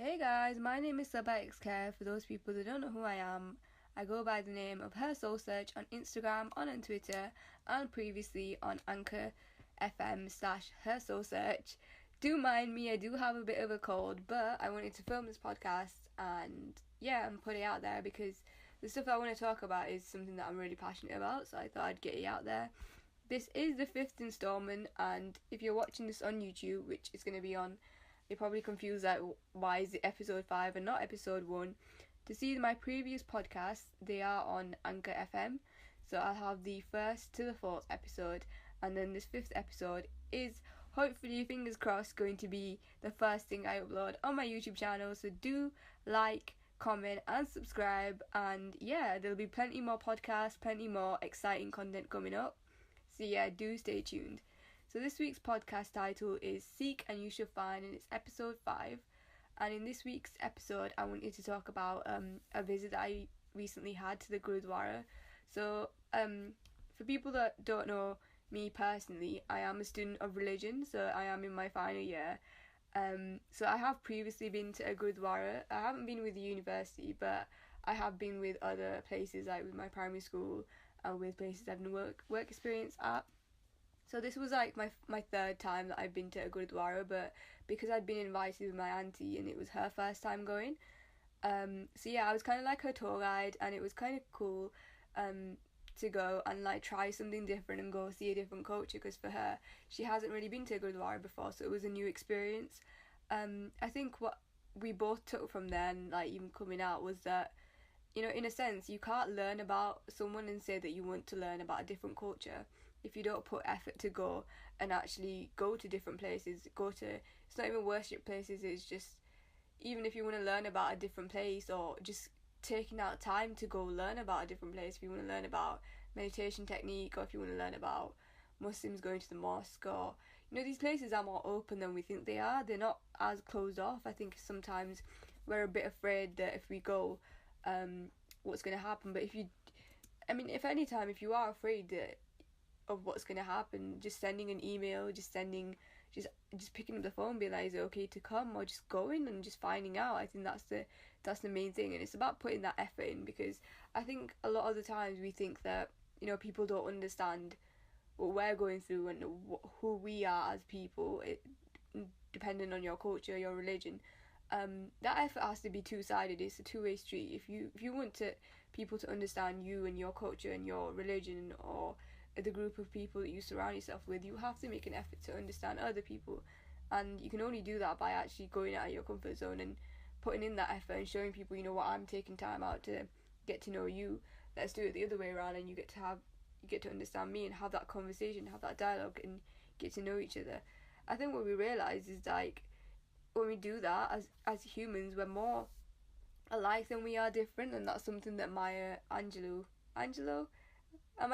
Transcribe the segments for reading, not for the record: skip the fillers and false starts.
Hey guys, my name is Sabbahxkhair. For those people that don't know who I am, I go by the name of HERSOULSEARCH on Instagram, on Twitter, and previously on Anchor FM/HERSOULSEARCH. Do mind me, I do have a bit of a cold, but I wanted to film this podcast and put it out there because the stuff I want to talk about is something that I'm really passionate about, so I thought I'd get it out there. This is the 5th installment, and if you're watching this on YouTube, which is going to be on, you're probably confused, like, why is it episode 5 and not episode 1? To see my previous podcasts, they are on Anchor FM. So I'll have the 1st to the 4th episode, and then this 5th episode is, hopefully, fingers crossed, going to be the first thing I upload on my YouTube channel. So do like, comment, and subscribe. And there'll be plenty more podcasts, plenty more exciting content coming up. So do stay tuned. So this week's podcast title is Seek and You Shall Find, and it's episode 5. And in this week's episode, I wanted to talk about a visit that I recently had to the Gurudwara. So for people that don't know me personally, I am a student of religion, so I am in my final year. So I have previously been to a Gurudwara. I haven't been with the university, but I have been with other places, like with my primary school and with places I've done work experience at. So this was like my 3rd time that I've been to a Gurudwara, but because I'd been invited with my auntie and it was her first time going, I was kind of like her tour guide, and it was kind of cool to go and like try something different and go see a different culture, because for her, she hasn't really been to a Gurudwara before, so it was a new experience. I think what we both took from then, like even coming out, was that, you know, in a sense, you can't learn about someone and say that you want to learn about a different culture if you don't put effort to go and actually go to different places. It's not even worship places, it's just, even if you want to learn about a different place, or just taking out time to go learn about a different place, if you want to learn about meditation technique, or if you want to learn about Muslims going to the mosque, or, you know, these places are more open than we think they are. They're not as closed off. I think sometimes we're a bit afraid that if we go, what's going to happen. But if you are afraid of what's going to happen, just sending an email, just picking up the phone, being like, is it okay to come, or just going and just finding out. I think that's the main thing, and it's about putting that effort in, because I think a lot of the times we think that, you know, people don't understand what we're going through and who we are as people, depending on your culture, your religion. That effort has to be two-sided. It's a two-way street. If you want people to understand you and your culture and your religion, or the group of people that you surround yourself with, you have to make an effort to understand other people, and you can only do that by actually going out of your comfort zone and putting in that effort and showing people, you know what, I'm taking time out to get to know you. Let's do it the other way around, and you get to understand me and have that conversation, have that dialogue, and get to know each other. I think what we realise is, like, when we do that as humans, we're more alike than we are different, and that's something that Maya Angelou, am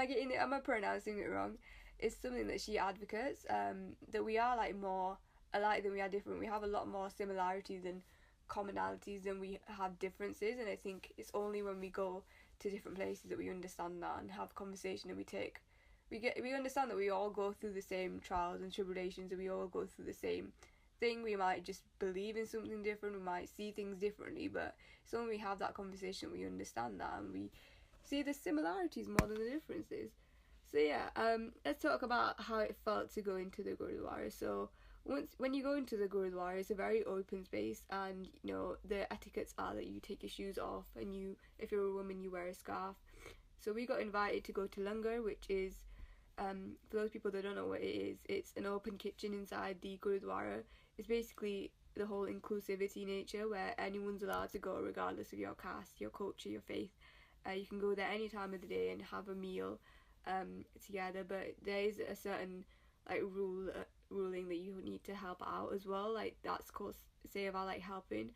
I pronouncing it wrong? It's something that she advocates, that we are like more alike than we are different. We have a lot more similarities and commonalities than we have differences, and I think it's only when we go to different places that we understand that and have conversation, and we understand that we all go through the same trials and tribulations, and we all go through the same thing. We might just believe in something different, we might see things differently, but it's only when we have that conversation we understand that, and we see the similarities more than the differences. So let's talk about how it felt to go into the Gurudwara. So when you go into the Gurudwara, it's a very open space, and, you know, the etiquettes are that you take your shoes off, and if you're a woman, you wear a scarf. So we got invited to go to LANGAR, which is, for those people that don't know what it is, it's an open kitchen inside the Gurudwara. It's basically the whole inclusivity nature, where anyone's allowed to go regardless of your caste, your culture, your faith. You can go there any time of the day and have a meal together, but there is a certain like ruling that you need to help out as well. Like, that's called Seva, like helping.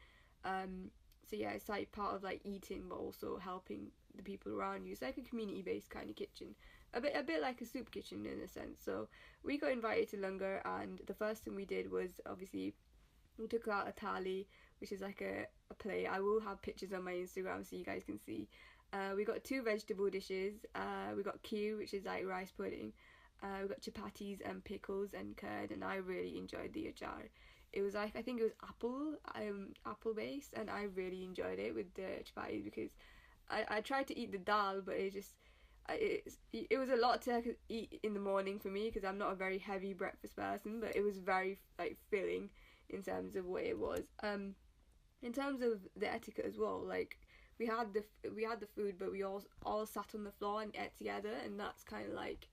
It's like part of like eating, but also helping the people around you. It's like a community-based kind of kitchen, a bit like a soup kitchen in a sense. So we got invited to LANGAR, and the first thing we did was, obviously, we took out a thali, which is like a plate. I will have pictures on my Instagram so you guys can see. We got 2 vegetable dishes. We got kheer, which is like rice pudding. We got chapatis and pickles and curd, and I really enjoyed the achar. it was like, I think it was apple based, and I really enjoyed it with the chapati, because I tried to eat the dal, but it was a lot to eat in the morning for me, because I'm not a very heavy breakfast person, but it was very like filling in terms of what it was. In terms of the etiquette as well, like we had the food, but we all sat on the floor and ate together, and that's kind of like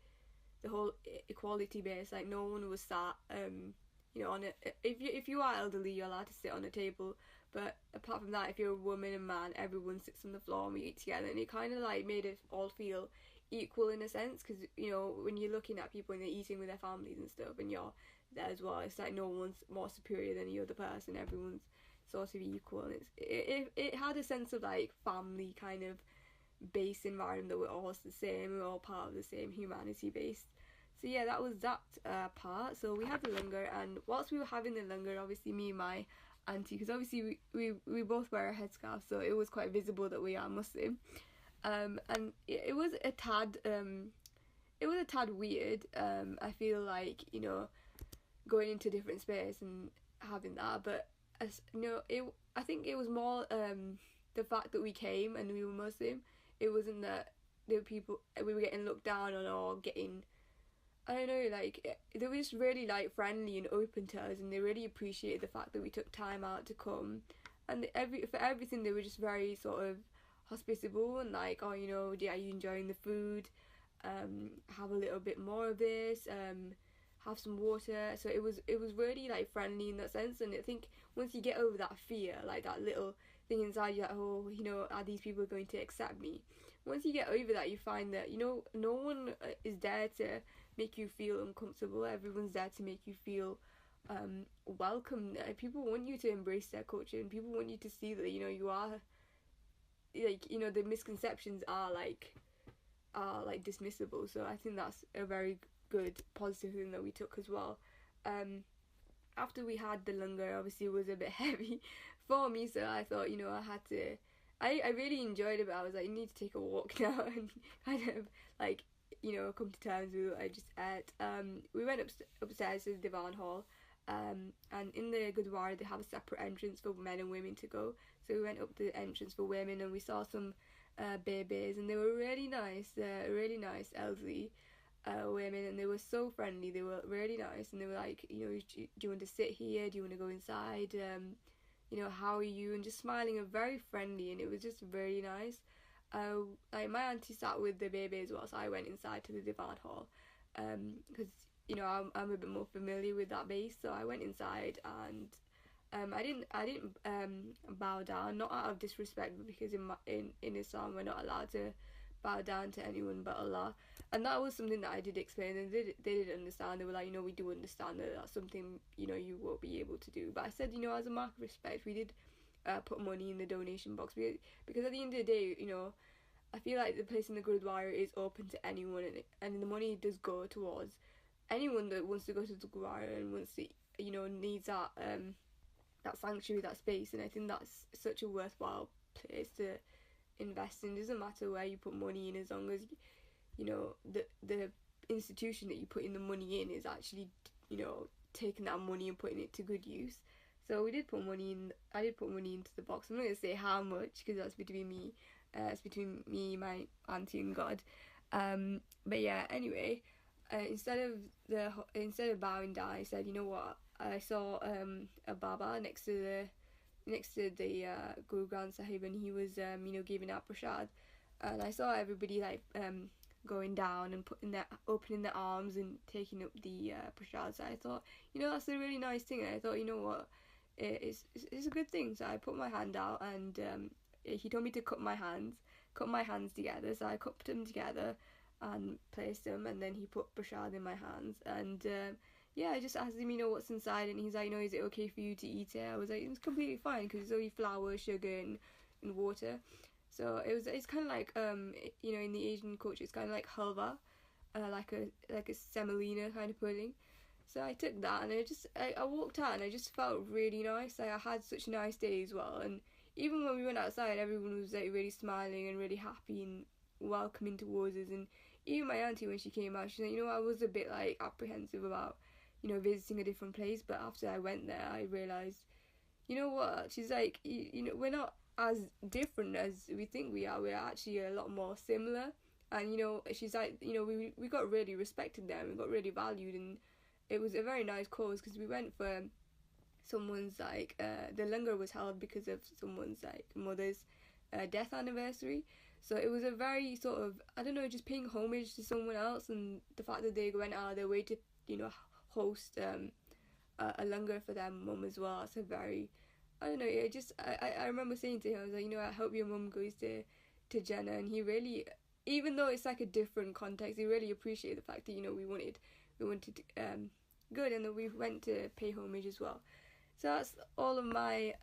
the whole equality base. Like no one was sat on it. If you are elderly, you're allowed to sit on a table, but apart from that, if you're a woman and man, everyone sits on the floor and we eat together, and it kind of like made it all feel equal in a sense, because when you're looking at people and they're eating with their families and stuff, and you're there as well, it's like no one's more superior than the other person, everyone's sort of equal, and it had a sense of like family kind of base environment, that we're all the same, we're all part of the same humanity base. So yeah, that was that part. So we had the langar, and whilst we were having the langar, obviously me and my auntie, because obviously we both wear a headscarf, so it was quite visible that we are Muslim, and it was a tad weird. I feel like going into different space and having that, but I think it was more the fact that we came and we were Muslim. It wasn't that we were getting looked down on, or getting, I don't know, like they were just really like friendly and open to us, and they really appreciated the fact that we took time out to come, and for everything they were just very sort of hospitable, and like, oh, are you enjoying the food? Have a little bit more of this. Have some water. So it was really like friendly in that sense, and I think once you get over that fear, like that little thing inside you, like, oh, are these people going to accept me? Once you get over that, you find that no one is there to make you feel uncomfortable. Everyone's there to make you feel welcome. People want you to embrace their culture, and people want you to see that you are like the misconceptions are like dismissible. So I think that's a very good positive thing that we took as well. After we had the langar, obviously it was a bit heavy for me, so I thought I had to. I really enjoyed it, but I was like, you need to take a walk now and kind of like come to terms with what I just ate. We went upstairs to the Divan Hall, and in the Gurudwara they have a separate entrance for men and women to go. So we went up the entrance for women, and we saw some babies, and they were really nice, elderly women, and they were so friendly. They were really nice, and they were like, do you want to sit here? Do you want to go inside? How are you? And just smiling and very friendly, and it was just very nice. Like my auntie sat with the baby as well, so I went inside to the Divan Hall, because I'm a bit more familiar with that base, so I went inside, and I didn't bow down, not out of disrespect, but because in Islam we're not allowed to bow down to anyone but Allah, and that was something that I did explain, and they did understand. They were like, we do understand that that's something you won't be able to do. But I said, as a mark of respect, we did put money in the donation box, because at the end of the day, I feel like the place in the Gurudwara is open to anyone, and the money does go towards anyone that wants to go to the Gurudwara and wants to needs that sanctuary, that space. And I think that's such a worthwhile place to invest in. It doesn't matter where you put money in, as long as the institution that you put in the money in is actually taking that money and putting it to good use. So we did put money in. I did put money into the box. I'm not gonna say how much, because that's between me. It's between me, my auntie, and God. But yeah. Anyway, instead of bowing down, I said, what? I saw a Baba next to the Guru Granth Sahib, and he was giving out prasad, and I saw everybody like going down and opening their arms and taking up the prasad. So I thought, that's a really nice thing, and I thought, what, it's a good thing. So I put my hand out, and he told me to cup my hands together. So I cupped them together and placed them, and then he put prasad in my hands, and I just asked him, what's inside, and he's like, is it okay for you to eat it? I was like, it's completely fine, because it's only flour, sugar, and water. So it's kind of like in the Asian culture, it's kind of like halwa, like a semolina kind of pudding. So I took that, and I walked out, and I just felt really nice. Like, I had such a nice day as well, and even when we went outside, everyone was like really smiling and really happy and welcoming towards us. And even my auntie, when she came out, she said, I was a bit like apprehensive about visiting a different place. But after I went there, I realised, you know what, she's like, we're not as different as we think we are. We're actually a lot more similar. And she's like, we got really respected there, and we got really valued, and it was a very nice cause, because we went for someone's like the LANGAR was held because of someone's like mother's death anniversary. So it was a very sort of, I don't know, just paying homage to someone else, and the fact that they went out of their way to host a LANGAR for their mum as well. It's a very, I don't know, it just, I remember saying to him, I was like, I hope your mum goes to Jenna, and he really, even though it's like a different context, he really appreciated the fact that we wanted good, and that we went to pay homage as well. So that's all of my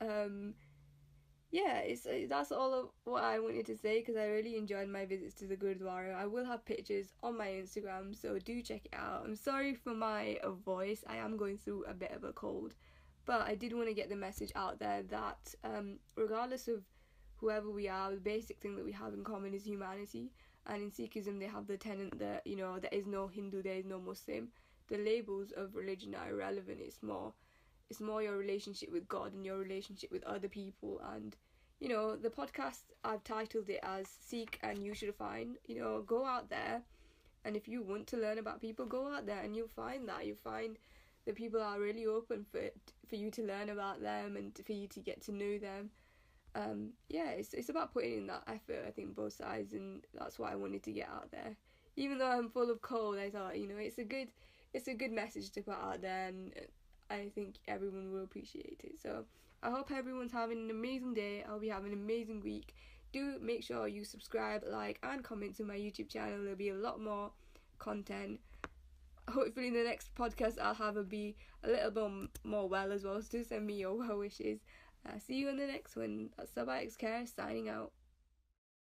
that's all of what I wanted to say, because I really enjoyed my visits to the Gurudwara. I will have pictures on my Instagram, so do check it out. I'm sorry for my voice, I am going through a bit of a cold, but I did want to get the message out there that regardless of whoever we are, the basic thing that we have in common is humanity. And in Sikhism they have the tenet that there is no Hindu, there is no Muslim. The labels of religion are irrelevant. It's more your relationship with God and your relationship with other people. And the podcast, I've titled it as Seek and You Should Find. Go out there, and if you want to learn about people, go out there and you'll find that people are really open for you to learn about them and for you to get to know them. It's about putting in that effort, I think, both sides, and that's what I wanted to get out there. Even though I'm full of cold, I thought, it's a good message to put out there, and I think everyone will appreciate it. So I hope everyone's having an amazing day. I'll be having an amazing week. Do make sure you subscribe, like, and comment to my YouTube channel. There'll be a lot more content. Hopefully in the next podcast I'll be a little bit more well as well, so do send me your well wishes. See you in the next one. Sabbahxkhair signing out.